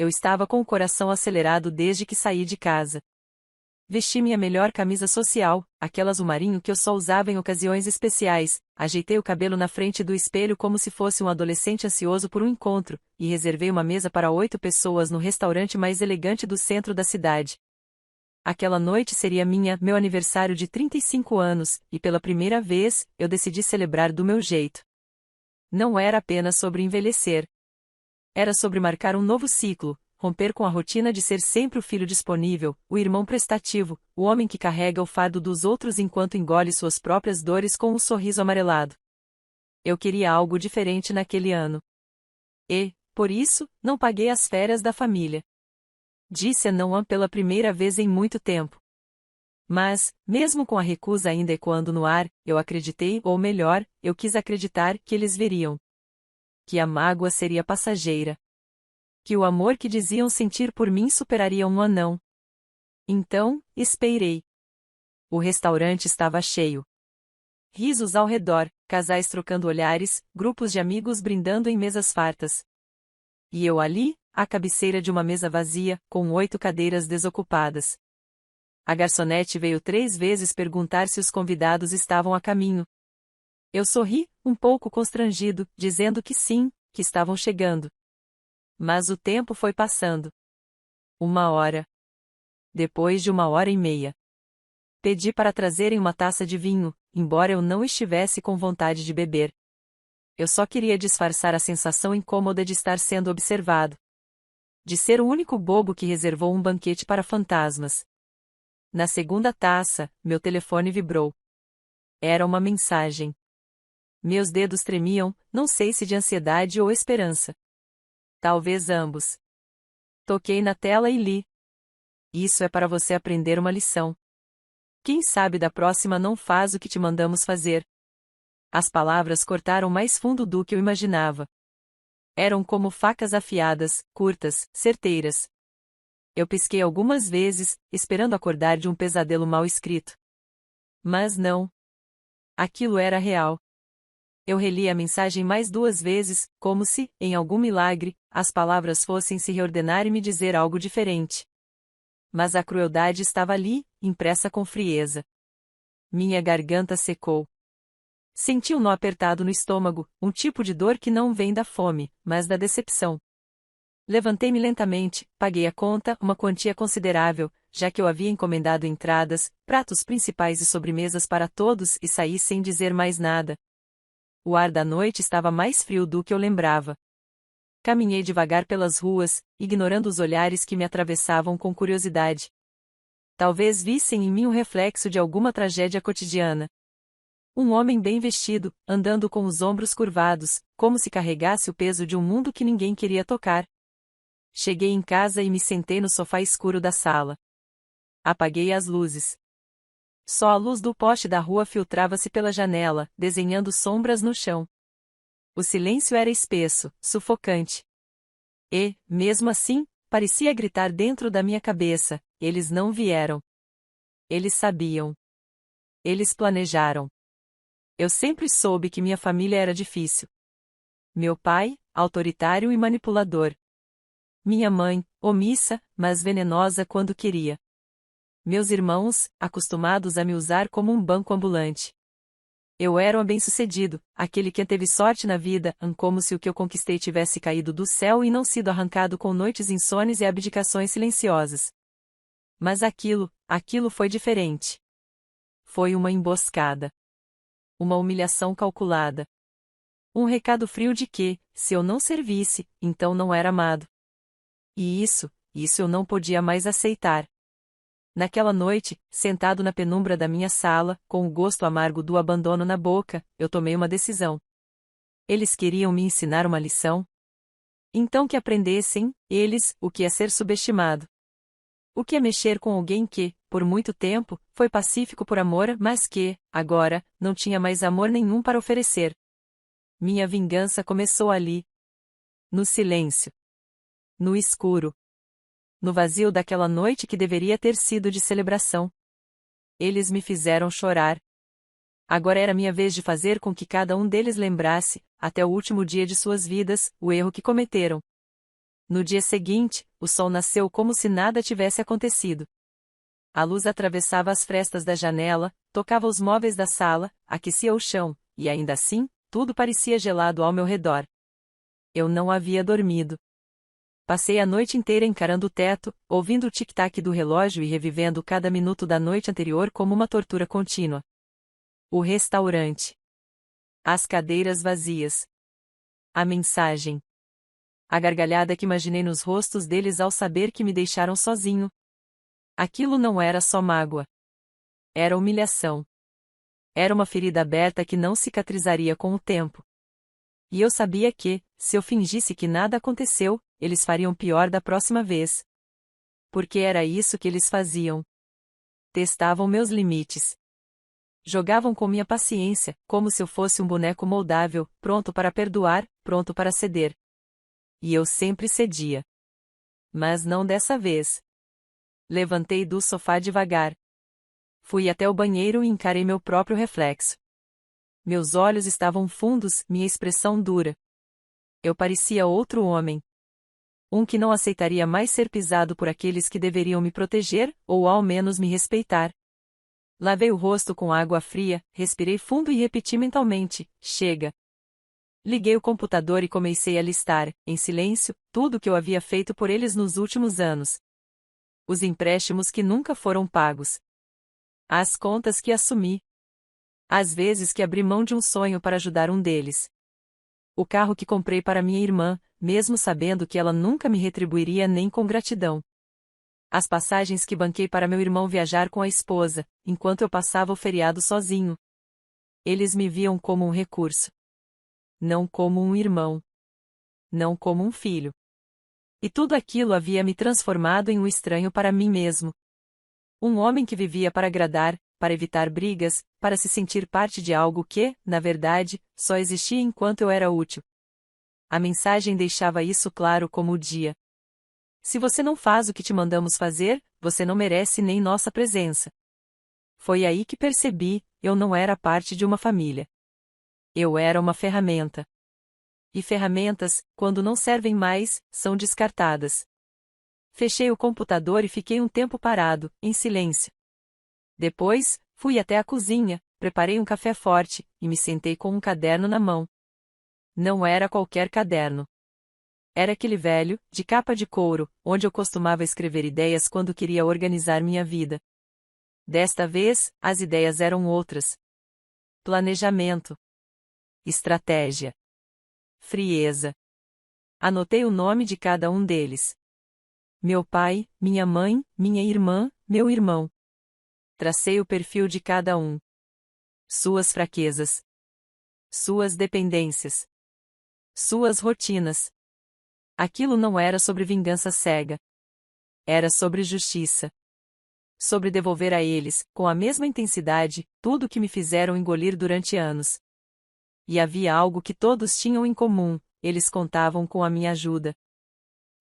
Eu estava com o coração acelerado desde que saí de casa. Vesti minha melhor camisa social, aquela azul marinho que eu só usava em ocasiões especiais, ajeitei o cabelo na frente do espelho como se fosse um adolescente ansioso por um encontro, e reservei uma mesa para 8 pessoas no restaurante mais elegante do centro da cidade. Aquela noite seria meu aniversário de 35 anos, e pela primeira vez, eu decidi celebrar do meu jeito. Não era apenas sobre envelhecer. Era sobre marcar um novo ciclo, romper com a rotina de ser sempre o filho disponível, o irmão prestativo, o homem que carrega o fardo dos outros enquanto engole suas próprias dores com um sorriso amarelado. Eu queria algo diferente naquele ano. E, por isso, não paguei as férias da família. Disse não pela primeira vez em muito tempo. Mas, mesmo com a recusa ainda ecoando no ar, eu acreditei, ou melhor, eu quis acreditar que eles veriam. Que a mágoa seria passageira. Que o amor que diziam sentir por mim superaria um anão. Então, esperei. O restaurante estava cheio. Risos ao redor, casais trocando olhares, grupos de amigos brindando em mesas fartas. E eu ali, à cabeceira de uma mesa vazia, com 8 cadeiras desocupadas. A garçonete veio 3 vezes perguntar se os convidados estavam a caminho. Eu sorri, um pouco constrangido, dizendo que sim, que estavam chegando. Mas o tempo foi passando. 1 hora. Depois de 1 hora e meia. Pedi para trazerem uma taça de vinho, embora eu não estivesse com vontade de beber. Eu só queria disfarçar a sensação incômoda de estar sendo observado. De ser o único bobo que reservou um banquete para fantasmas. Na segunda taça, meu telefone vibrou. Era uma mensagem. Meus dedos tremiam, não sei se de ansiedade ou esperança. Talvez ambos. Toquei na tela e li. Isso é para você aprender uma lição. Quem sabe da próxima não faz o que te mandamos fazer. As palavras cortaram mais fundo do que eu imaginava. Eram como facas afiadas, curtas, certeiras. Eu pisquei algumas vezes, esperando acordar de um pesadelo mal escrito. Mas não. Aquilo era real. Eu reli a mensagem mais 2 vezes, como se, em algum milagre, as palavras fossem se reordenar e me dizer algo diferente. Mas a crueldade estava ali, impressa com frieza. Minha garganta secou. Senti um nó apertado no estômago, um tipo de dor que não vem da fome, mas da decepção. Levantei-me lentamente, paguei a conta, uma quantia considerável, já que eu havia encomendado entradas, pratos principais e sobremesas para todos e saí sem dizer mais nada. O ar da noite estava mais frio do que eu lembrava. Caminhei devagar pelas ruas, ignorando os olhares que me atravessavam com curiosidade. Talvez vissem em mim o reflexo de alguma tragédia cotidiana. Um homem bem vestido, andando com os ombros curvados, como se carregasse o peso de um mundo que ninguém queria tocar. Cheguei em casa e me sentei no sofá escuro da sala. Apaguei as luzes. Só a luz do poste da rua filtrava-se pela janela, desenhando sombras no chão. O silêncio era espesso, sufocante. E, mesmo assim, parecia gritar dentro da minha cabeça: eles não vieram. Eles sabiam. Eles planejaram. Eu sempre soube que minha família era difícil. Meu pai, autoritário e manipulador. Minha mãe, omissa, mas venenosa quando queria. Meus irmãos, acostumados a me usar como um banco ambulante. Eu era um bem-sucedido, aquele que teve sorte na vida, como se o que eu conquistei tivesse caído do céu e não sido arrancado com noites insones e abdicações silenciosas. Mas aquilo foi diferente. Foi uma emboscada. Uma humilhação calculada. Um recado frio de que, se eu não servisse, então não era amado. E isso eu não podia mais aceitar. Naquela noite, sentado na penumbra da minha sala, com o gosto amargo do abandono na boca, eu tomei uma decisão. Eles queriam me ensinar uma lição? Então que aprendessem, eles, o que é ser subestimado. O que é mexer com alguém que, por muito tempo, foi pacífico por amor, mas que, agora, não tinha mais amor nenhum para oferecer. Minha vingança começou ali. No silêncio. No escuro. No vazio daquela noite que deveria ter sido de celebração. Eles me fizeram chorar. Agora era minha vez de fazer com que cada um deles lembrasse, até o último dia de suas vidas, o erro que cometeram. No dia seguinte, o sol nasceu como se nada tivesse acontecido. A luz atravessava as frestas da janela, tocava os móveis da sala, aquecia o chão, e ainda assim, tudo parecia gelado ao meu redor. Eu não havia dormido. Passei a noite inteira encarando o teto, ouvindo o tic-tac do relógio e revivendo cada minuto da noite anterior como uma tortura contínua. O restaurante. As cadeiras vazias. A mensagem. A gargalhada que imaginei nos rostos deles ao saber que me deixaram sozinho. Aquilo não era só mágoa. Era humilhação. Era uma ferida aberta que não cicatrizaria com o tempo. E eu sabia que, se eu fingisse que nada aconteceu, eles fariam pior da próxima vez. Porque era isso que eles faziam. Testavam meus limites. Jogavam com minha paciência, como se eu fosse um boneco moldável, pronto para perdoar, pronto para ceder. E eu sempre cedia. Mas não dessa vez. Levantei do sofá devagar. Fui até o banheiro e encarei meu próprio reflexo. Meus olhos estavam fundos, minha expressão dura. Eu parecia outro homem. Um que não aceitaria mais ser pisado por aqueles que deveriam me proteger, ou ao menos me respeitar. Lavei o rosto com água fria, respirei fundo e repeti mentalmente: chega. Liguei o computador e comecei a listar, em silêncio, tudo o que eu havia feito por eles nos últimos anos. Os empréstimos que nunca foram pagos. As contas que assumi. As vezes que abri mão de um sonho para ajudar um deles. O carro que comprei para minha irmã, mesmo sabendo que ela nunca me retribuiria nem com gratidão. As passagens que banquei para meu irmão viajar com a esposa, enquanto eu passava o feriado sozinho. Eles me viam como um recurso. Não como um irmão. Não como um filho. E tudo aquilo havia me transformado em um estranho para mim mesmo. Um homem que vivia para agradar, para evitar brigas, para se sentir parte de algo que, na verdade, só existia enquanto eu era útil. A mensagem deixava isso claro como o dia. Se você não faz o que te mandamos fazer, você não merece nem nossa presença. Foi aí que percebi, eu não era parte de uma família. Eu era uma ferramenta. E ferramentas, quando não servem mais, são descartadas. Fechei o computador e fiquei um tempo parado, em silêncio. Depois, fui até a cozinha, preparei um café forte, e me sentei com um caderno na mão. Não era qualquer caderno. Era aquele velho, de capa de couro, onde eu costumava escrever ideias quando queria organizar minha vida. Desta vez, as ideias eram outras. Planejamento. Estratégia. Frieza. Anotei o nome de cada um deles. Meu pai, minha mãe, minha irmã, meu irmão. Tracei o perfil de cada um. Suas fraquezas. Suas dependências. Suas rotinas. Aquilo não era sobre vingança cega. Era sobre justiça. Sobre devolver a eles, com a mesma intensidade, tudo o que me fizeram engolir durante anos. E havia algo que todos tinham em comum: eles contavam com a minha ajuda.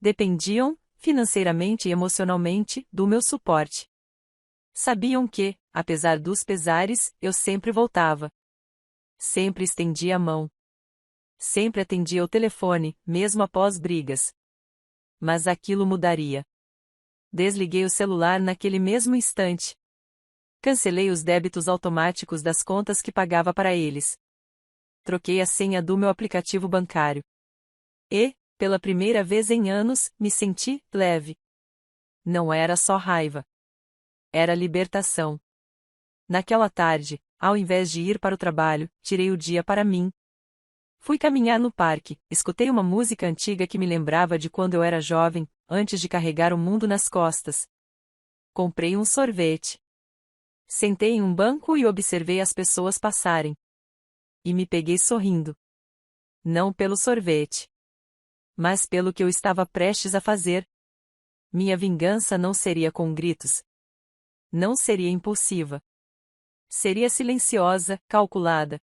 Dependiam, financeiramente e emocionalmente, do meu suporte. Sabiam que, apesar dos pesares, eu sempre voltava. Sempre estendia a mão. Sempre atendia o telefone, mesmo após brigas. Mas aquilo mudaria. Desliguei o celular naquele mesmo instante. Cancelei os débitos automáticos das contas que pagava para eles. Troquei a senha do meu aplicativo bancário. E, pela primeira vez em anos, me senti leve. Não era só raiva. Era libertação. Naquela tarde, ao invés de ir para o trabalho, tirei o dia para mim. Fui caminhar no parque, escutei uma música antiga que me lembrava de quando eu era jovem, antes de carregar o mundo nas costas. Comprei um sorvete. Sentei em um banco e observei as pessoas passarem. E me peguei sorrindo. Não pelo sorvete. Mas pelo que eu estava prestes a fazer. Minha vingança não seria com gritos. Não seria impulsiva. Seria silenciosa, calculada.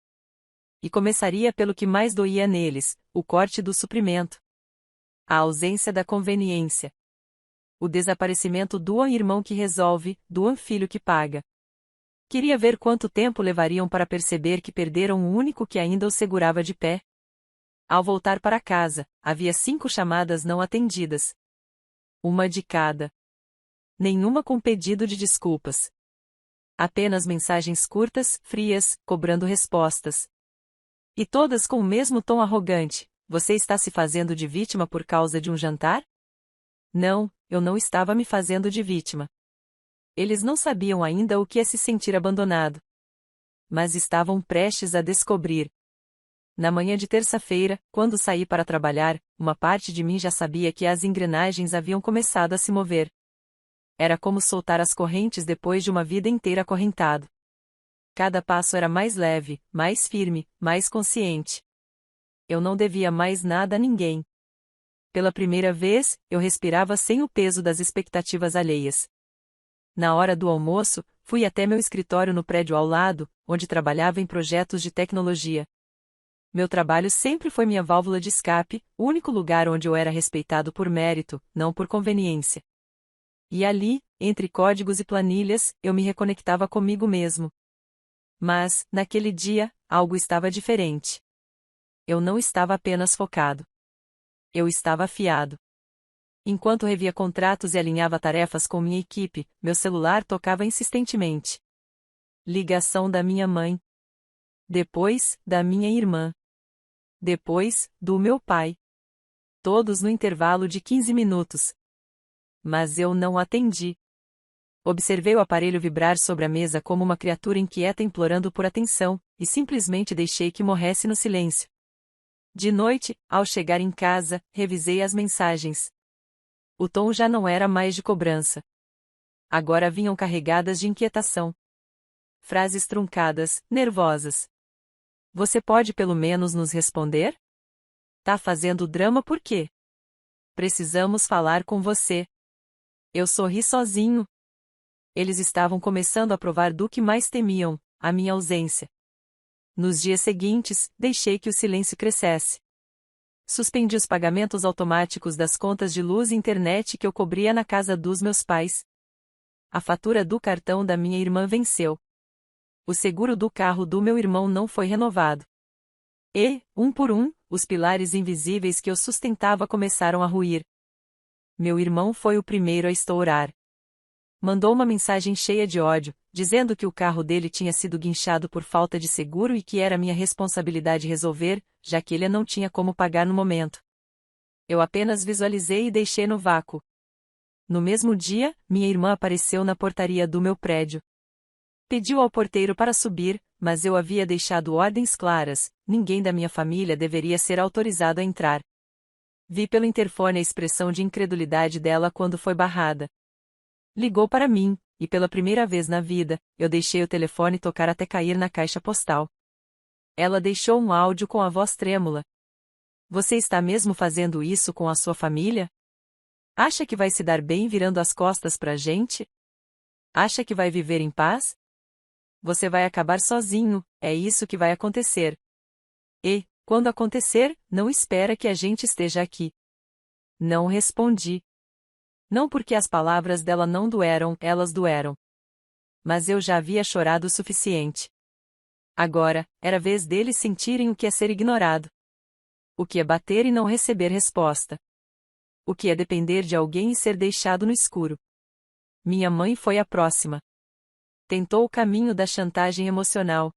E começaria pelo que mais doía neles, o corte do suprimento. A ausência da conveniência. O desaparecimento do irmão que resolve, do filho que paga. Queria ver quanto tempo levariam para perceber que perderam o único que ainda os segurava de pé. Ao voltar para casa, havia 5 chamadas não atendidas. Uma de cada. Nenhuma com pedido de desculpas. Apenas mensagens curtas, frias, cobrando respostas. E todas com o mesmo tom arrogante: você está se fazendo de vítima por causa de um jantar? Não, eu não estava me fazendo de vítima. Eles não sabiam ainda o que é se sentir abandonado. Mas estavam prestes a descobrir. Na manhã de terça-feira, quando saí para trabalhar, uma parte de mim já sabia que as engrenagens haviam começado a se mover. Era como soltar as correntes depois de uma vida inteira acorrentado. Cada passo era mais leve, mais firme, mais consciente. Eu não devia mais nada a ninguém. Pela primeira vez, eu respirava sem o peso das expectativas alheias. Na hora do almoço, fui até meu escritório no prédio ao lado, onde trabalhava em projetos de tecnologia. Meu trabalho sempre foi minha válvula de escape, o único lugar onde eu era respeitado por mérito, não por conveniência. E ali, entre códigos e planilhas, eu me reconectava comigo mesmo. Mas, naquele dia, algo estava diferente. Eu não estava apenas focado. Eu estava afiado. Enquanto revia contratos e alinhava tarefas com minha equipe, meu celular tocava insistentemente. Ligação da minha mãe. Depois, da minha irmã. Depois, do meu pai. Todos no intervalo de 15 minutos. Mas eu não atendi. Observei o aparelho vibrar sobre a mesa como uma criatura inquieta implorando por atenção, e simplesmente deixei que morresse no silêncio. De noite, ao chegar em casa, revisei as mensagens. O tom já não era mais de cobrança. Agora vinham carregadas de inquietação. Frases truncadas, nervosas. Você pode pelo menos nos responder? Tá fazendo drama por quê? Precisamos falar com você. Eu sorri sozinho. Eles estavam começando a provar do que mais temiam, a minha ausência. Nos dias seguintes, deixei que o silêncio crescesse. Suspendi os pagamentos automáticos das contas de luz e internet que eu cobria na casa dos meus pais. A fatura do cartão da minha irmã venceu. O seguro do carro do meu irmão não foi renovado. E, um por um, os pilares invisíveis que eu sustentava começaram a ruir. Meu irmão foi o primeiro a estourar. Mandou uma mensagem cheia de ódio, dizendo que o carro dele tinha sido guinchado por falta de seguro e que era minha responsabilidade resolver, já que ele não tinha como pagar no momento. Eu apenas visualizei e deixei no vácuo. No mesmo dia, minha irmã apareceu na portaria do meu prédio. Pediu ao porteiro para subir, mas eu havia deixado ordens claras: ninguém da minha família deveria ser autorizado a entrar. Vi pelo interfone a expressão de incredulidade dela quando foi barrada. Ligou para mim, e pela primeira vez na vida, eu deixei o telefone tocar até cair na caixa postal. Ela deixou um áudio com a voz trêmula. Você está mesmo fazendo isso com a sua família? Acha que vai se dar bem virando as costas pra gente? Acha que vai viver em paz? Você vai acabar sozinho, é isso que vai acontecer. E, quando acontecer, não espera que a gente esteja aqui. Não respondi. Não porque as palavras dela não doeram, elas doeram. Mas eu já havia chorado o suficiente. Agora, era vez deles sentirem o que é ser ignorado. O que é bater e não receber resposta. O que é depender de alguém e ser deixado no escuro. Minha mãe foi a próxima. Tentou o caminho da chantagem emocional.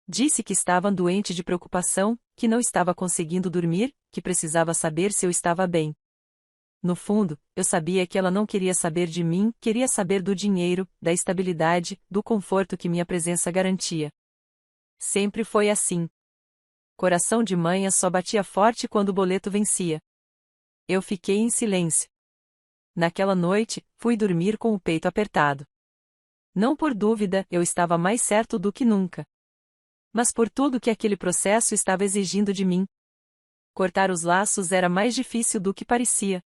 Disse que estava doente de preocupação, que não estava conseguindo dormir, que precisava saber se eu estava bem. No fundo, eu sabia que ela não queria saber de mim, queria saber do dinheiro, da estabilidade, do conforto que minha presença garantia. Sempre foi assim. Coração de mãe só batia forte quando o boleto vencia. Eu fiquei em silêncio. Naquela noite, fui dormir com o peito apertado. Não por dúvida, eu estava mais certo do que nunca. Mas por tudo que aquele processo estava exigindo de mim. Cortar os laços era mais difícil do que parecia.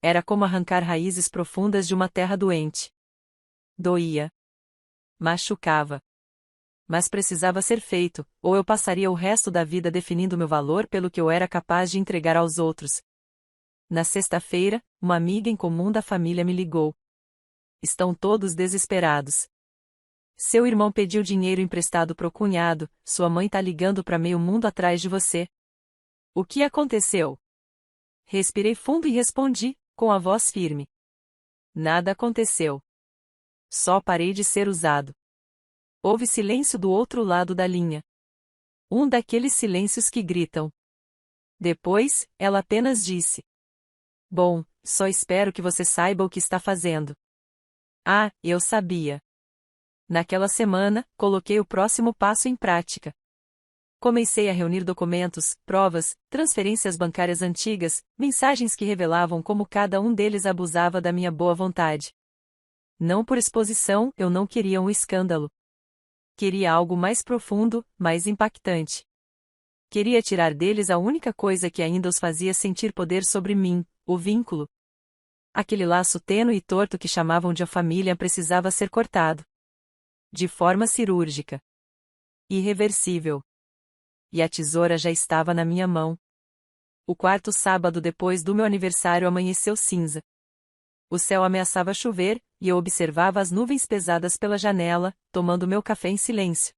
Era como arrancar raízes profundas de uma terra doente. Doía. Machucava. Mas precisava ser feito, ou eu passaria o resto da vida definindo meu valor pelo que eu era capaz de entregar aos outros. Na sexta-feira, uma amiga em comum da família me ligou. Estão todos desesperados. Seu irmão pediu dinheiro emprestado pro cunhado, sua mãe tá ligando para meio mundo atrás de você. O que aconteceu? Respirei fundo e respondi, com a voz firme. Nada aconteceu. Só parei de ser usado. Houve silêncio do outro lado da linha. Um daqueles silêncios que gritam. Depois, ela apenas disse: Bom, só espero que você saiba o que está fazendo. Ah, eu sabia. Naquela semana, coloquei o próximo passo em prática. Comecei a reunir documentos, provas, transferências bancárias antigas, mensagens que revelavam como cada um deles abusava da minha boa vontade. Não por exposição, eu não queria um escândalo. Queria algo mais profundo, mais impactante. Queria tirar deles a única coisa que ainda os fazia sentir poder sobre mim, o vínculo. Aquele laço tênue e torto que chamavam de a família precisava ser cortado. De forma cirúrgica. Irreversível. E a tesoura já estava na minha mão. O quarto sábado depois do meu aniversário amanheceu cinza. O céu ameaçava chover, e eu observava as nuvens pesadas pela janela, tomando meu café em silêncio.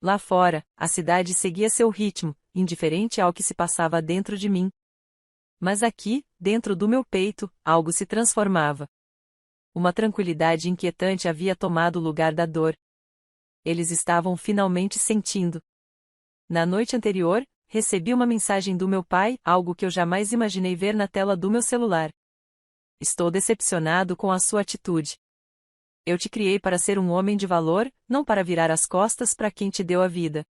Lá fora, a cidade seguia seu ritmo, indiferente ao que se passava dentro de mim. Mas aqui, dentro do meu peito, algo se transformava. Uma tranquilidade inquietante havia tomado o lugar da dor. Eles estavam finalmente sentindo. Na noite anterior, recebi uma mensagem do meu pai, algo que eu jamais imaginei ver na tela do meu celular. Estou decepcionado com a sua atitude. Eu te criei para ser um homem de valor, não para virar as costas para quem te deu a vida.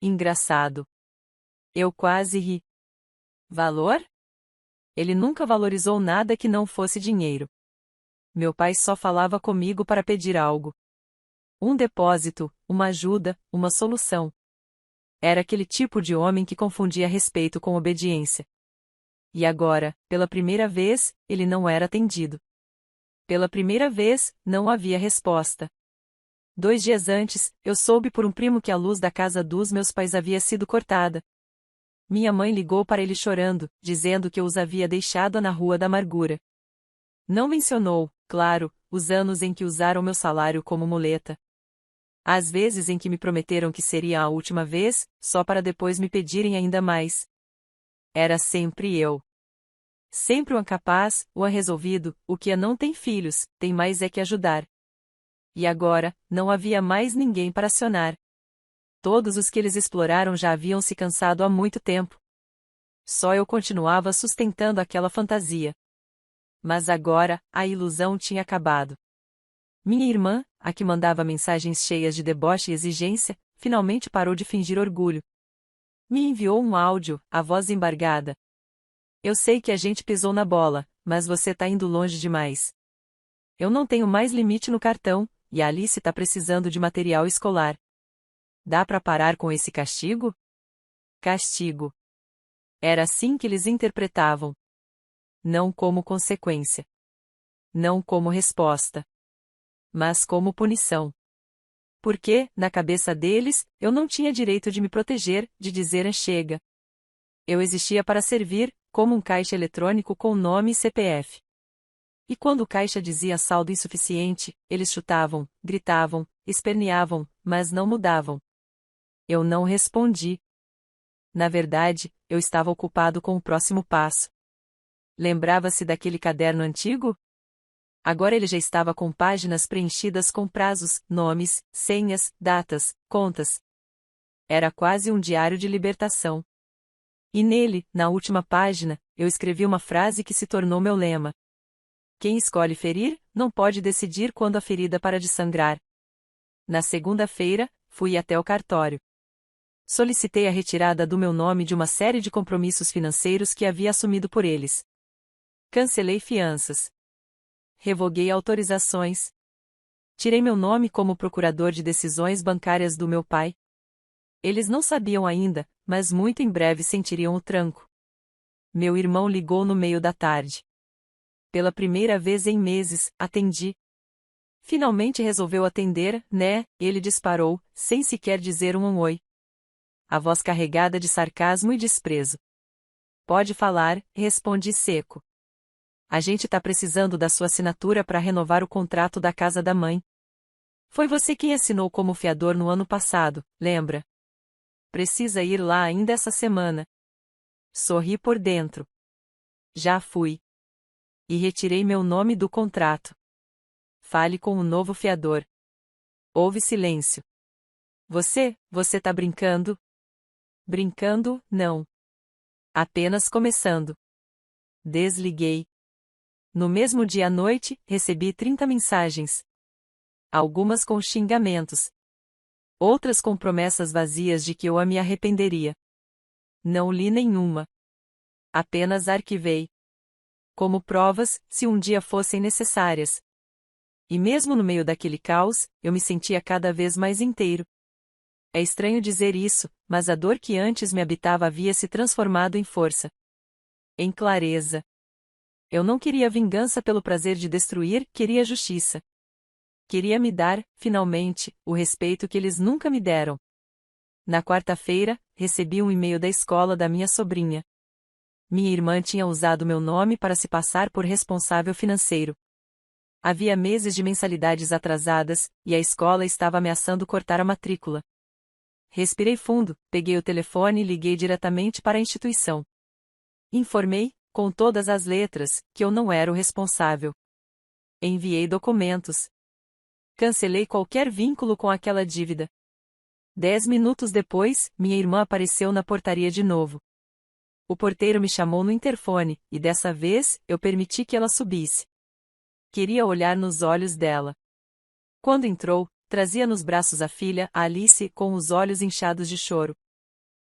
Engraçado. Eu quase ri. Valor? Ele nunca valorizou nada que não fosse dinheiro. Meu pai só falava comigo para pedir algo. Um depósito, uma ajuda, uma solução. Era aquele tipo de homem que confundia respeito com obediência. E agora, pela primeira vez, ele não era atendido. Pela primeira vez, não havia resposta. 2 dias antes, eu soube por um primo que a luz da casa dos meus pais havia sido cortada. Minha mãe ligou para ele chorando, dizendo que eu os havia deixado na Rua da Amargura. Não mencionou, claro, os anos em que usaram meu salário como muleta. Às vezes em que me prometeram que seria a última vez, só para depois me pedirem ainda mais. Era sempre eu. Sempre o incapaz, o resolvido, o que não tem filhos, tem mais é que ajudar. E agora, não havia mais ninguém para acionar. Todos os que eles exploraram já haviam se cansado há muito tempo. Só eu continuava sustentando aquela fantasia. Mas agora, a ilusão tinha acabado. Minha irmã, a que mandava mensagens cheias de deboche e exigência, finalmente parou de fingir orgulho. Me enviou um áudio, a voz embargada. Eu sei que a gente pisou na bola, mas você tá indo longe demais. Eu não tenho mais limite no cartão, e a Alice tá precisando de material escolar. Dá pra parar com esse castigo? Castigo. Era assim que eles interpretavam. Não como consequência. Não como resposta. Mas como punição. Porque, na cabeça deles, eu não tinha direito de me proteger, de dizer chega. Eu existia para servir, como um caixa eletrônico com nome e CPF. E quando o caixa dizia saldo insuficiente, eles chutavam, gritavam, esperneavam, mas não mudavam. Eu não respondi. Na verdade, eu estava ocupado com o próximo passo. Lembrava-se daquele caderno antigo? Agora ele já estava com páginas preenchidas com prazos, nomes, senhas, datas, contas. Era quase um diário de libertação. E nele, na última página, eu escrevi uma frase que se tornou meu lema. Quem escolhe ferir, não pode decidir quando a ferida para de sangrar. Na segunda-feira, fui até o cartório. Solicitei a retirada do meu nome de uma série de compromissos financeiros que havia assumido por eles. Cancelei fianças. Revoguei autorizações. Tirei meu nome como procurador de decisões bancárias do meu pai. Eles não sabiam ainda, mas muito em breve sentiriam o tranco. Meu irmão ligou no meio da tarde. Pela primeira vez em meses, atendi. Finalmente resolveu atender, né? Ele disparou, sem sequer dizer um oi. A voz carregada de sarcasmo e desprezo. Pode falar, respondi seco. A gente tá precisando da sua assinatura para renovar o contrato da casa da mãe. Foi você quem assinou como fiador no ano passado, lembra? Precisa ir lá ainda essa semana. Sorri por dentro. Já fui. E retirei meu nome do contrato. Fale com o novo fiador. Houve silêncio. Você tá brincando? Brincando, não. Apenas começando. Desliguei. No mesmo dia à noite, recebi 30 mensagens. Algumas com xingamentos. Outras com promessas vazias de que eu me arrependeria. Não li nenhuma. Apenas arquivei. Como provas, se um dia fossem necessárias. E mesmo no meio daquele caos, eu me sentia cada vez mais inteiro. É estranho dizer isso, mas a dor que antes me habitava havia se transformado em força. Em clareza. Eu não queria vingança pelo prazer de destruir, queria justiça. Queria me dar, finalmente, o respeito que eles nunca me deram. Na quarta-feira, recebi um e-mail da escola da minha sobrinha. Minha irmã tinha usado meu nome para se passar por responsável financeiro. Havia meses de mensalidades atrasadas, e a escola estava ameaçando cortar a matrícula. Respirei fundo, peguei o telefone e liguei diretamente para a instituição. Informei, com todas as letras, que eu não era o responsável. Enviei documentos. Cancelei qualquer vínculo com aquela dívida. 10 minutos depois, minha irmã apareceu na portaria de novo. O porteiro me chamou no interfone, e dessa vez, eu permiti que ela subisse. Queria olhar nos olhos dela. Quando entrou, trazia nos braços a filha, a Alice, com os olhos inchados de choro.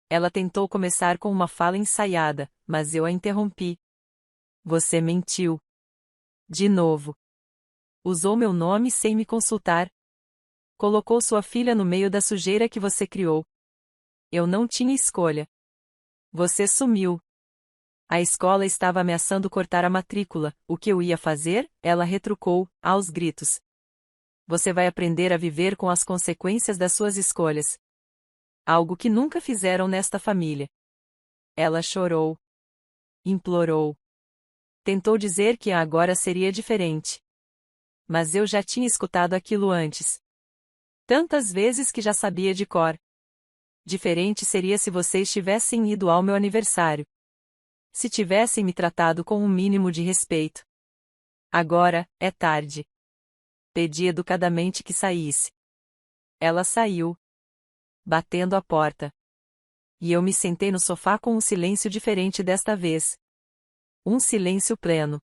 Ela tentou começar com uma fala ensaiada, mas eu a interrompi. Você mentiu. De novo. Usou meu nome sem me consultar. Colocou sua filha no meio da sujeira que você criou. Eu não tinha escolha. Você sumiu. A escola estava ameaçando cortar a matrícula. O que eu ia fazer? Ela retrucou, aos gritos. Você vai aprender a viver com as consequências das suas escolhas. Algo que nunca fizeram nesta família. Ela chorou. Implorou. Tentou dizer que agora seria diferente. Mas eu já tinha escutado aquilo antes. Tantas vezes que já sabia de cor. Diferente seria se vocês tivessem ido ao meu aniversário. Se tivessem me tratado com um mínimo de respeito. Agora, é tarde. Pedi educadamente que saísse. Ela saiu. Batendo a porta. E eu me sentei no sofá com um silêncio diferente desta vez. Um silêncio pleno.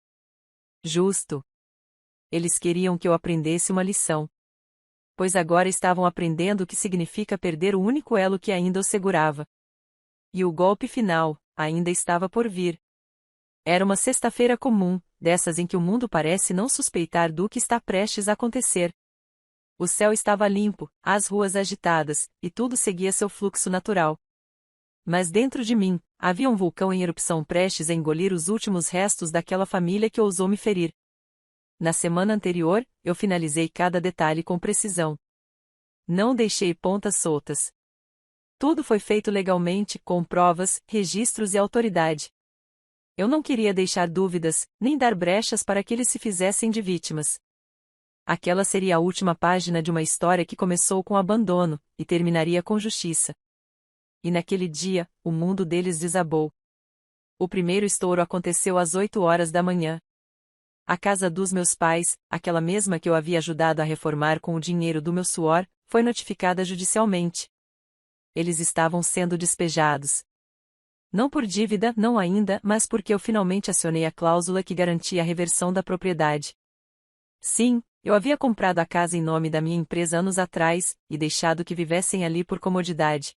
Justo. Eles queriam que eu aprendesse uma lição. Pois agora estavam aprendendo o que significa perder o único elo que ainda os segurava. E o golpe final, ainda estava por vir. Era uma sexta-feira comum, dessas em que o mundo parece não suspeitar do que está prestes a acontecer. O céu estava limpo, as ruas agitadas, e tudo seguia seu fluxo natural. Mas dentro de mim, havia um vulcão em erupção prestes a engolir os últimos restos daquela família que ousou me ferir. Na semana anterior, eu finalizei cada detalhe com precisão. Não deixei pontas soltas. Tudo foi feito legalmente, com provas, registros e autoridade. Eu não queria deixar dúvidas, nem dar brechas para que eles se fizessem de vítimas. Aquela seria a última página de uma história que começou com abandono, e terminaria com justiça. E naquele dia, o mundo deles desabou. O primeiro estouro aconteceu às 8 horas da manhã. A casa dos meus pais, aquela mesma que eu havia ajudado a reformar com o dinheiro do meu suor, foi notificada judicialmente. Eles estavam sendo despejados. Não por dívida, não ainda, mas porque eu finalmente acionei a cláusula que garantia a reversão da propriedade. Sim, eu havia comprado a casa em nome da minha empresa anos atrás, e deixado que vivessem ali por comodidade.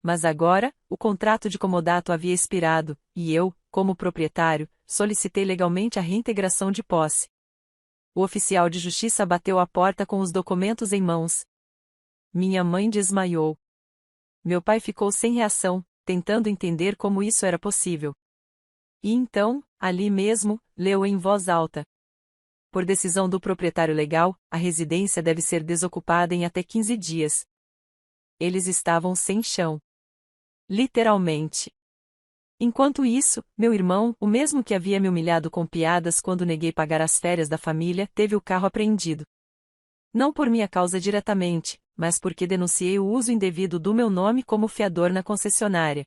Mas agora, o contrato de comodato havia expirado, e eu, como proprietário, solicitei legalmente a reintegração de posse. O oficial de justiça bateu à porta com os documentos em mãos. Minha mãe desmaiou. Meu pai ficou sem reação, tentando entender como isso era possível. E então, ali mesmo, leu em voz alta. Por decisão do proprietário legal, a residência deve ser desocupada em até 15 dias. Eles estavam sem chão. Literalmente. Enquanto isso, meu irmão, o mesmo que havia me humilhado com piadas quando neguei pagar as férias da família, teve o carro apreendido. Não por minha causa diretamente, mas porque denunciei o uso indevido do meu nome como fiador na concessionária.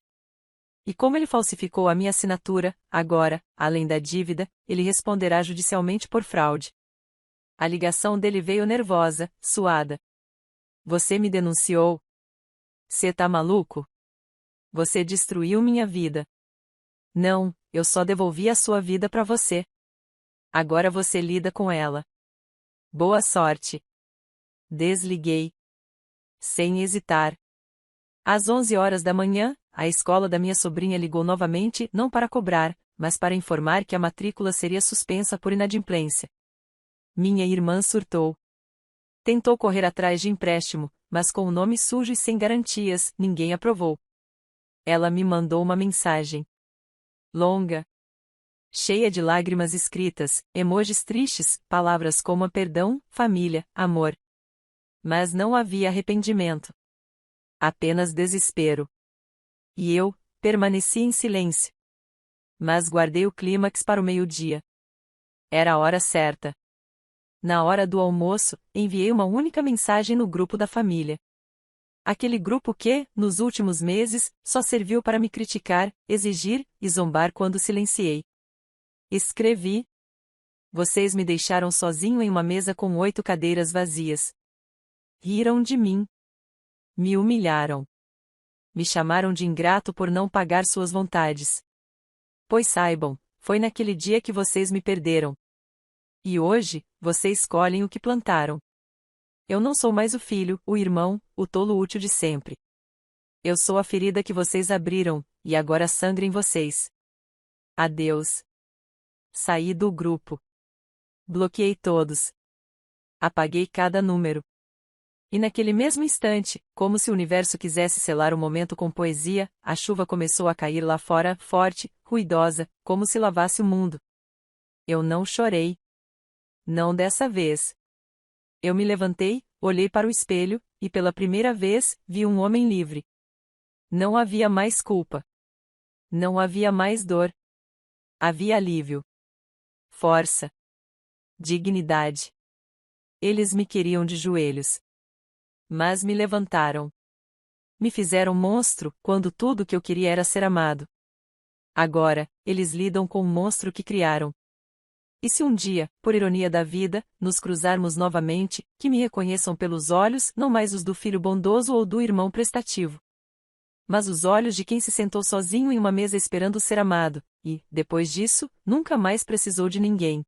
E como ele falsificou a minha assinatura, agora, além da dívida, ele responderá judicialmente por fraude. A ligação dele veio nervosa, suada. Você me denunciou? Cê tá maluco? Você destruiu minha vida. Não, eu só devolvi a sua vida pra você. Agora você lida com ela. Boa sorte. Desliguei. Sem hesitar. Às 11 horas da manhã, a escola da minha sobrinha ligou novamente, não para cobrar, mas para informar que a matrícula seria suspensa por inadimplência. Minha irmã surtou. Tentou correr atrás de empréstimo, mas com o nome sujo e sem garantias, ninguém aprovou. Ela me mandou uma mensagem. Longa. Cheia de lágrimas escritas, emojis tristes, palavras como perdão, família, amor. Mas não havia arrependimento. Apenas desespero. E eu, permaneci em silêncio. Mas guardei o clímax para o meio-dia. Era a hora certa. Na hora do almoço, enviei uma única mensagem no grupo da família. Aquele grupo que, nos últimos meses, só serviu para me criticar, exigir e zombar quando silenciei. Escrevi. Vocês me deixaram sozinho em uma mesa com 8 cadeiras vazias. Riram de mim. Me humilharam. Me chamaram de ingrato por não pagar suas vontades. Pois saibam, foi naquele dia que vocês me perderam. E hoje, vocês colhem o que plantaram. Eu não sou mais o filho, o irmão, o tolo útil de sempre. Eu sou a ferida que vocês abriram, e agora sangra em vocês. Adeus. Saí do grupo. Bloqueei todos. Apaguei cada número. E naquele mesmo instante, como se o universo quisesse selar o momento com poesia, a chuva começou a cair lá fora, forte, ruidosa, como se lavasse o mundo. Eu não chorei. Não dessa vez. Eu me levantei, olhei para o espelho, e pela primeira vez, vi um homem livre. Não havia mais culpa. Não havia mais dor. Havia alívio. Força. Dignidade. Eles me queriam de joelhos. Mas me levantaram. Me fizeram monstro, quando tudo que eu queria era ser amado. Agora, eles lidam com o monstro que criaram. E se um dia, por ironia da vida, nos cruzarmos novamente, que me reconheçam pelos olhos, não mais os do filho bondoso ou do irmão prestativo, mas os olhos de quem se sentou sozinho em uma mesa esperando ser amado, e, depois disso, nunca mais precisou de ninguém.